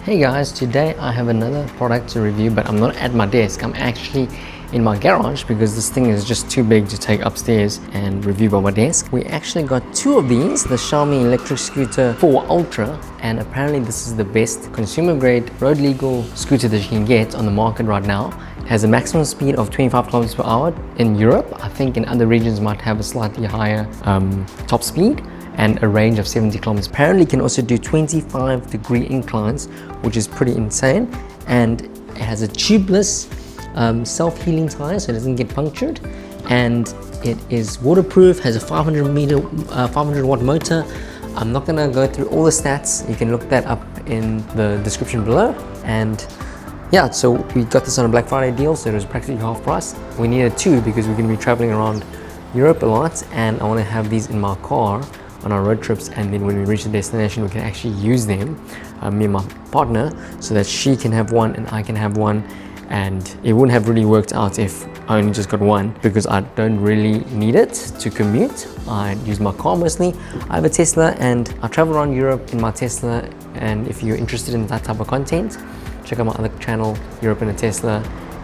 Hey guys, today I have another product to review, but I'm not at my desk. I'm actually in my garage because this thing is just too big to take upstairs and review by my desk. We actually got two of these, the Xiaomi Electric Scooter 4 Ultra, and apparently this is the best consumer grade road legal scooter that you can get on the market right now. It has a maximum speed of 25 kilometers per hour in Europe. I think in other regions might have a slightly higher top speed, and a range of 70 kilometers. Apparently it can also do 25-degree inclines, which is pretty insane. And it has a tubeless self-healing tire, so it doesn't get punctured. And it is waterproof, has a 500 watt motor. I'm not gonna go through all the stats. You can look that up in the description below. And yeah, so we got this on a Black Friday deal, so it was practically half price. We needed two because we're gonna be traveling around Europe a lot, and I wanna have these in my car on our road trips, and then when we reach the destination we can actually use them, me and my partner, so that she can have one and I can have one. And it wouldn't have really worked out if I only just got one, because I don't really need it to commute. I use my car mostly. I have a Tesla and I travel around Europe in my Tesla, and if you're interested in that type of content, check out my other channel, Europe in a Tesla,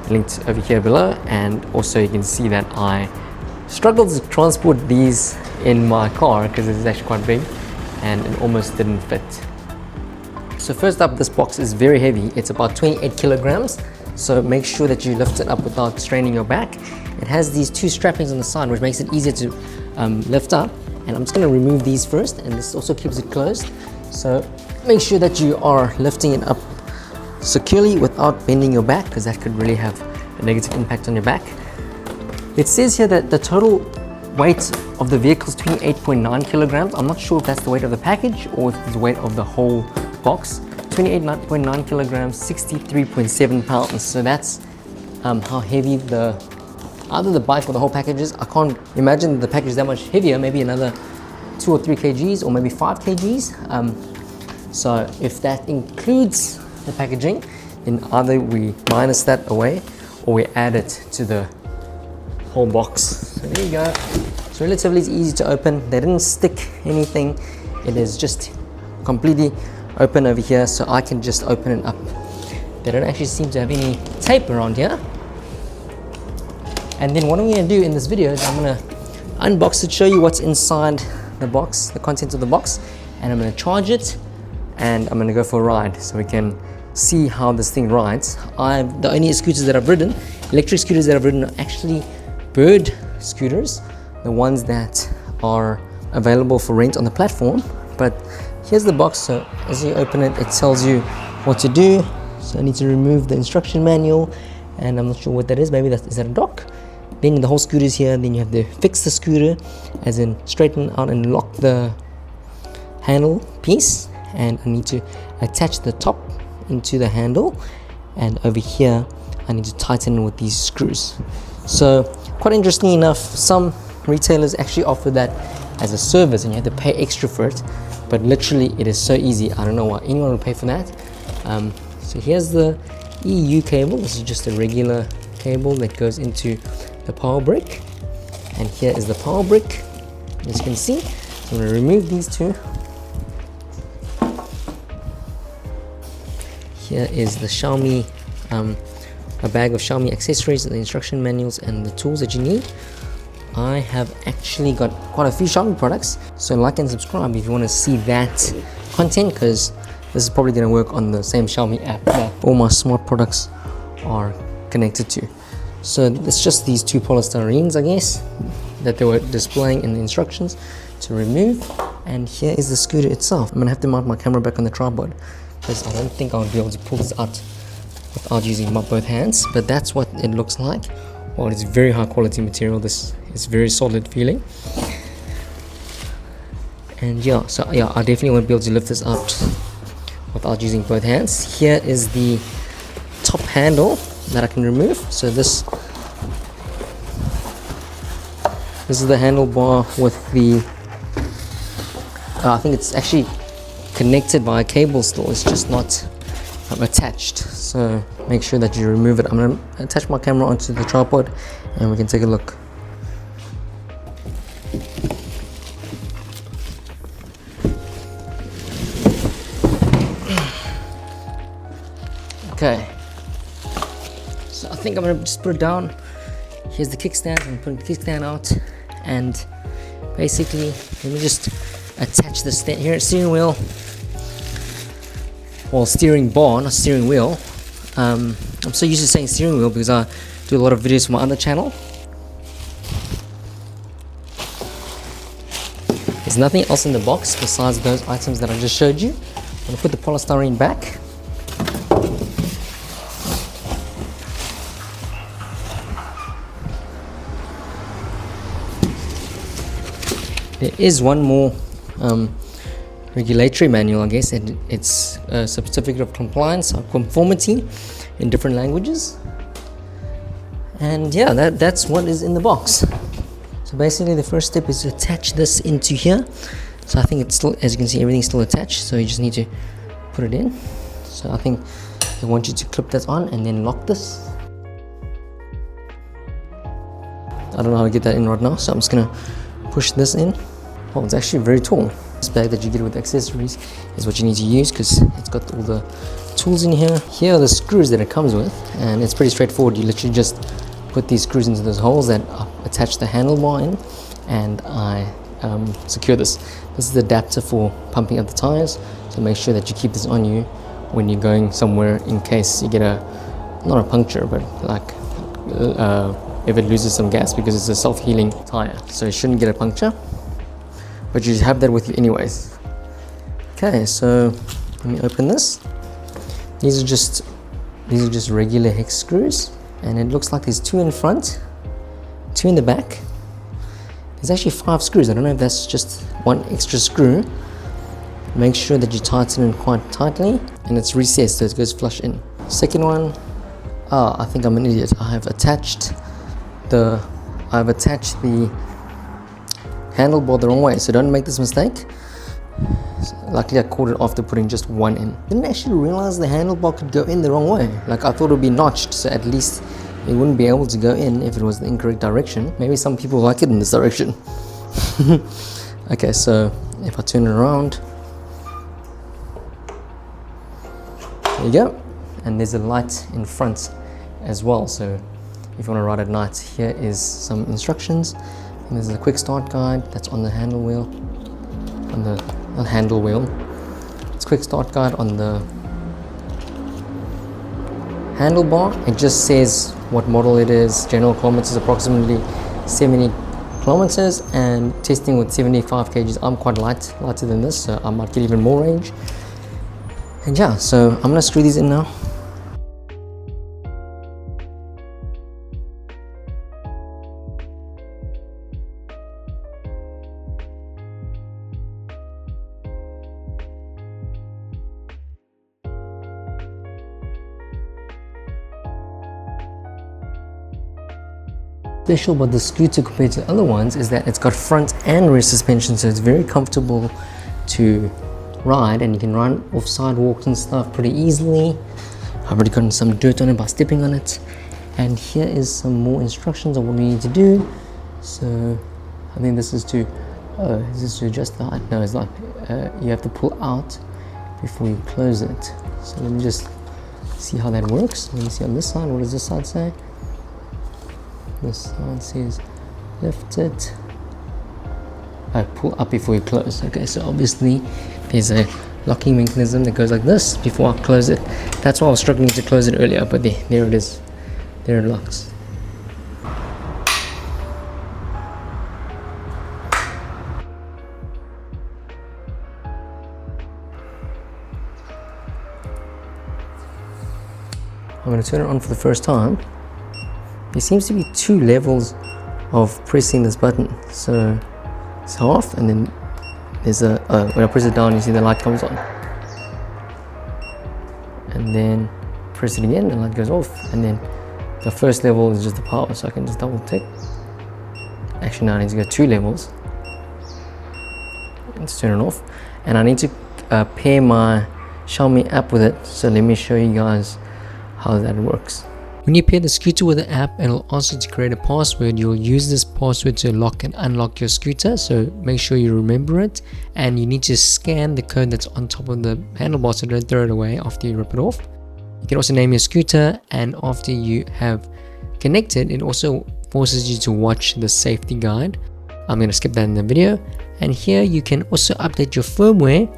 linked over here below. And also you can see that I struggled to transport these in my car because it is actually quite big and it almost didn't fit. So first up, this box is very heavy. It's about 28 kilograms. So make sure that you lift it up without straining your back. It has these two strappings on the side, which makes it easier to lift up. And I'm just going to remove these first, and this also keeps it closed. So make sure that you are lifting it up securely without bending your back, because that could really have a negative impact on your back. It says here that the total weight of the vehicle is 28.9 kilograms. I'm not sure if that's the weight of the package or if it's the weight of the whole box. 28.9 kilograms, 63.7 pounds. So that's how heavy either the bike or the whole package is. I can't imagine the package is that much heavier, maybe another 2 or 3 kgs or maybe 5 kgs. So if that includes the packaging, then either we minus that away or we add it to the whole box. So there you go. It's relatively easy to open. They didn't stick anything. It is just completely open over here, so I can just open it up. They don't actually seem to have any tape around here. And then what I'm going to do in this video is I'm going to unbox it, show you what's inside the box, the contents of the box, and I'm going to charge it and I'm going to go for a ride so we can see how this thing rides. The only scooters that I've ridden, electric scooters that I've ridden, are actually bird scooters, the ones that are available for rent on the platform. But here's the box. So as you open it, it tells you what to do. So I need to remove the instruction manual, and I'm not sure what that is. Maybe is that a dock? Then the whole scooter is here. Then you have to fix the scooter, as in straighten out and lock the handle piece, and I need to attach the top into the handle, and over here I need to tighten with these screws. So quite interestingly enough, some retailers actually offer that as a service and you have to pay extra for it, but literally it is so easy. I don't know why anyone would pay for that. So here's the EU cable. This is just a regular cable that goes into the power brick, and here is the power brick, as you can see. So I'm going to remove these two. Here is the Xiaomi a bag of Xiaomi accessories, the instruction manuals, and the tools that you need. I have actually got quite a few Xiaomi products, so like and subscribe if you want to see that content, because this is probably going to work on the same Xiaomi app that all my smart products are connected to. So it's just these two polystyrenes, I guess, that they were displaying in the instructions to remove. And here is the scooter itself. I'm going to have to mount my camera back on the tripod because I don't think I'll be able to pull this out without using both hands, but that's what it looks like. Well, it's very high quality material. This is very solid feeling. And yeah, so yeah, I definitely won't be able to lift this up without using both hands. Here is the top handle that I can remove. So this is the handlebar with the I think it's actually connected by a cable still. It's just not attached, so make sure that you remove it. I'm going to attach my camera onto the tripod and we can take a look. Okay, so I think I'm gonna just put it down. Here's the kickstand. I'm putting the kickstand out, and basically let me just attach the steering wheel, or steering bar, not steering wheel. I'm so used to saying steering wheel because I do a lot of videos for my other channel. There's nothing else in the box besides those items that I just showed you. I'm gonna put the polystyrene back. There is one more regulatory manual, I guess, and it's a certificate of compliance or conformity in different languages. And yeah, that's what is in the box. So basically the first step is to attach this into here. So I think it's still, as you can see, everything's still attached, so you just need to put it in. So I think I want you to clip that on and then lock this. I don't know how to get that in right now, so I'm just gonna push this in. Oh, it's actually very tall. This bag that you get with accessories is what you need to use because it's got all the tools in here. Here are the screws that it comes with, and it's pretty straightforward. You literally just put these screws into those holes that attach the handlebar in, and I secure this. This is the adapter for pumping up the tires, so make sure that you keep this on you when you're going somewhere in case you get not a puncture, but like if it loses some gas, because it's a self-healing tire, so it shouldn't get a puncture, but you have that with you anyways. Okay, so let me open this. These are just regular hex screws, and it looks like there's 2 in front, 2 in the back. There's actually 5 screws. I don't know if that's just one extra screw. Make sure that you tighten it quite tightly, and it's recessed so it goes flush in. Second one, I think I'm an idiot. I've attached the handlebar the wrong way, so don't make this mistake. Luckily I caught it after putting just 1 in. Didn't actually realize the handlebar could go in the wrong way. Like, I thought it would be notched, so at least it wouldn't be able to go in if it was the incorrect direction. Maybe some people like it in this direction. Okay, so if I turn it around, there you go. And there's a light in front as well, so if you want to ride at night, here is some instructions. And there's a quick start guide that's on the handle wheel, it's quick start guide on the handlebar. It just says what model it is. General kilometers approximately 70 kilometers, and testing with 75 kgs. I'm quite lighter than this, so I might get even more range. And yeah, so I'm gonna screw these in now. Special about the scooter compared to other ones is that it's got front and rear suspension, so it's very comfortable to ride, and you can run off sidewalks and stuff pretty easily. I've already gotten some dirt on it by stepping on it, and here is some more instructions on what we need to do. So I think this is to adjust the height. No, it's not. You have to pull out before you close it. So let me just see how that works. Let me see on this side. What does this side say? This side says lift it. Pull up before you close. Okay, so obviously there's a locking mechanism that goes like this before I close it. That's why I was struggling to close it earlier, but there it is. There it locks. I'm going to turn it on for the first time. There seems to be 2 levels of pressing this button. So it's off, and then there's a when I press it down, you see the light comes on, and then press it again, the light goes off, and then the first level is just the power. So I can just double tick. Actually, now I need to go 2 levels. Let's turn it off, and I need to pair my Xiaomi app with it. So let me show you guys how that works. When you pair the scooter with the app, it'll ask you to create a password. You'll use this password to lock and unlock your scooter, so make sure you remember it, and you need to scan the code that's on top of the handlebar, so don't throw it away after you rip it off. You can also name your scooter, and after you have connected, it also forces you to watch the safety guide. I'm going to skip that in the video. And here you can also update your firmware.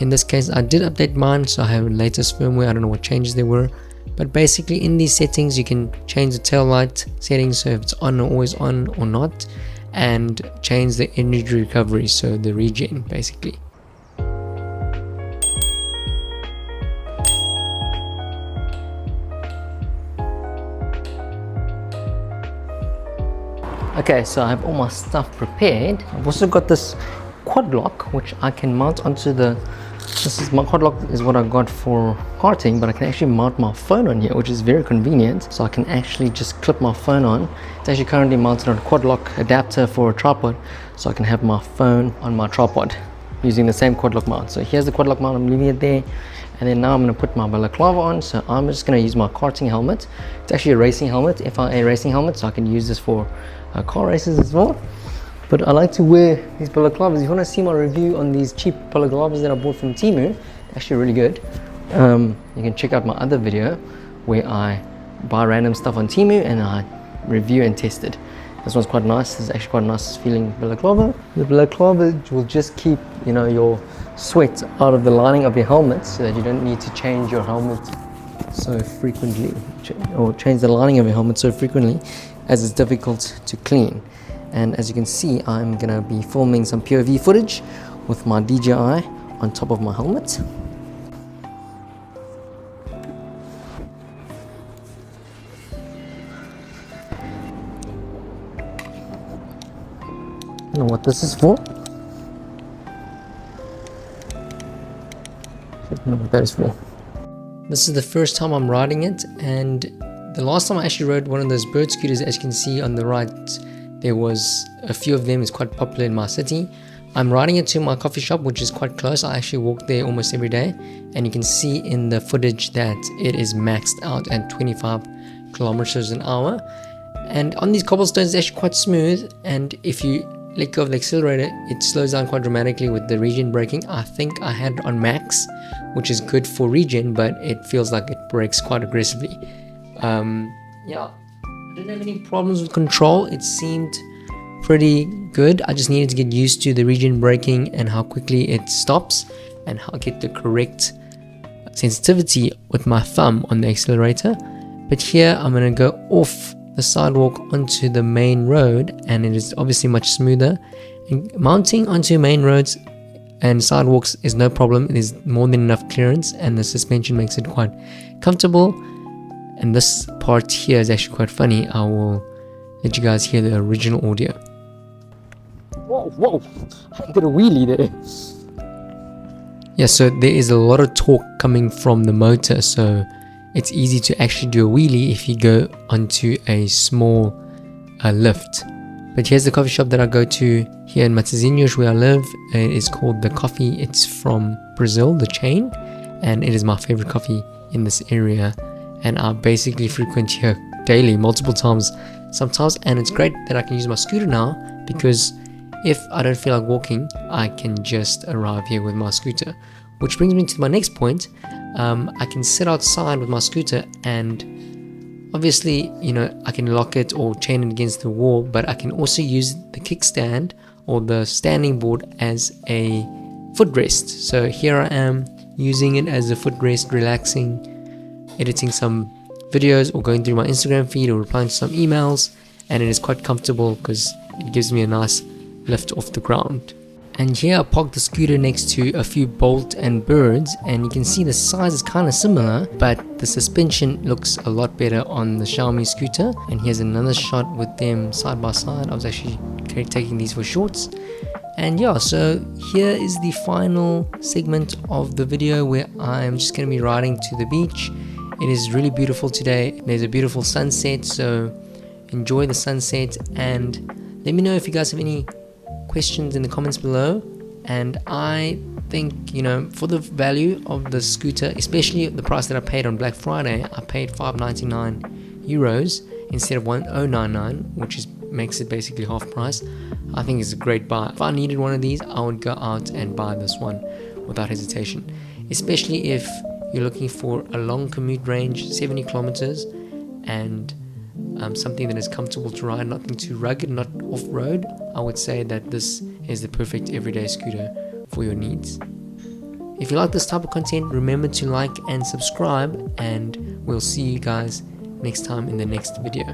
In this case, I did update mine, so I have the latest firmware. I don't know what changes there were, but basically in these settings you can change the tail light settings, so if it's on or always on or not, and change the energy recovery, so the regen basically. Okay, so I have all my stuff prepared. I've also got this quad lock which I can mount onto the, my quad lock is what I got for karting, but I can actually mount my phone on here, which is very convenient. So I can actually just clip my phone on. It's actually currently mounted on a quad lock adapter for a tripod, so I can have my phone on my tripod using the same quad lock mount. So here's the quad lock mount, I'm leaving it there. And then now I'm going to put my balaclava on, so I'm just going to use my karting helmet. It's actually a racing helmet, FIA racing helmet, so I can use this for car races as well. But I like to wear these balaclavas. If you want to see my review on these cheap balaclavas that I bought from Temu, they're actually really good. You can check out my other video where I buy random stuff on Temu and I review and test it. This one's quite nice. This is actually quite a nice feeling balaclava. The balaclava will just keep, you know, your sweat out of the lining of your helmet, so that you don't need to change your helmet so frequently, or change the lining of your helmet so frequently, as it's difficult to clean. And as you can see, I'm gonna be filming some POV footage with my DJI on top of my helmet. I don't know what this is for. I don't know what that is for. This is the first time I'm riding it, and the last time I actually rode one of those bird scooters, as you can see on the right, there was a few of them. It's quite popular in my city. I'm riding it to my coffee shop, which is quite close. I actually walk there almost every day, and you can see in the footage that it is maxed out at 25 kilometers an hour. And on these cobblestones, it's actually quite smooth, and if you let go of the accelerator, it slows down quite dramatically with the regen braking. I think I had it on max, which is good for regen, but it feels like it brakes quite aggressively. Yeah, I didn't have any problems with control. It seemed pretty good. I just needed to get used to the regen braking and how quickly it stops, and how I get the correct sensitivity with my thumb on the accelerator. But here I'm going to go off the sidewalk onto the main road, and it is obviously much smoother. And mounting onto main roads and sidewalks is no problem. There's more than enough clearance, and the suspension makes it quite comfortable. And this part here is actually quite funny. I will let you guys hear the original audio. Whoa, I did a wheelie there. Yeah, so there is a lot of torque coming from the motor, so it's easy to actually do a wheelie if you go onto a small lift. But here's the coffee shop that I go to here in Matosinhos, where I live. It is called The Coffee. It's from Brazil, the chain, and it is my favorite coffee in this area. And I basically frequent here daily, multiple times sometimes, and it's great that I can use my scooter now, because if I don't feel like walking, I can just arrive here with my scooter. Which brings me to my next point. I can sit outside with my scooter, and obviously, you know, I can lock it or chain it against the wall, but I can also use the kickstand or the standing board as a footrest. So here I am using it as a footrest, relaxing, editing some videos, or going through my Instagram feed, or replying to some emails, and it is quite comfortable because it gives me a nice lift off the ground. And here I parked the scooter next to a few Bolt and Birds, and you can see the size is kind of similar, but the suspension looks a lot better on the Xiaomi scooter. And here's another shot with them side by side. I was actually taking these for shorts. And yeah, so here is the final segment of the video where I'm just going to be riding to the beach. It is really beautiful today. There's a beautiful sunset, so enjoy the sunset, and let me know if you guys have any questions in the comments below. And I think, you know, for the value of the scooter, especially the price that I paid on Black Friday, I paid €5.99 instead of 1,099, which makes it basically half price. I think it's a great buy. If I needed one of these, I would go out and buy this one without hesitation, especially if you're looking for a long commute range, 70 kilometers, and something that is comfortable to ride, nothing too rugged, not off-road, I would say that this is the perfect everyday scooter for your needs. If you like this type of content, remember to like and subscribe, and we'll see you guys next time in the next video.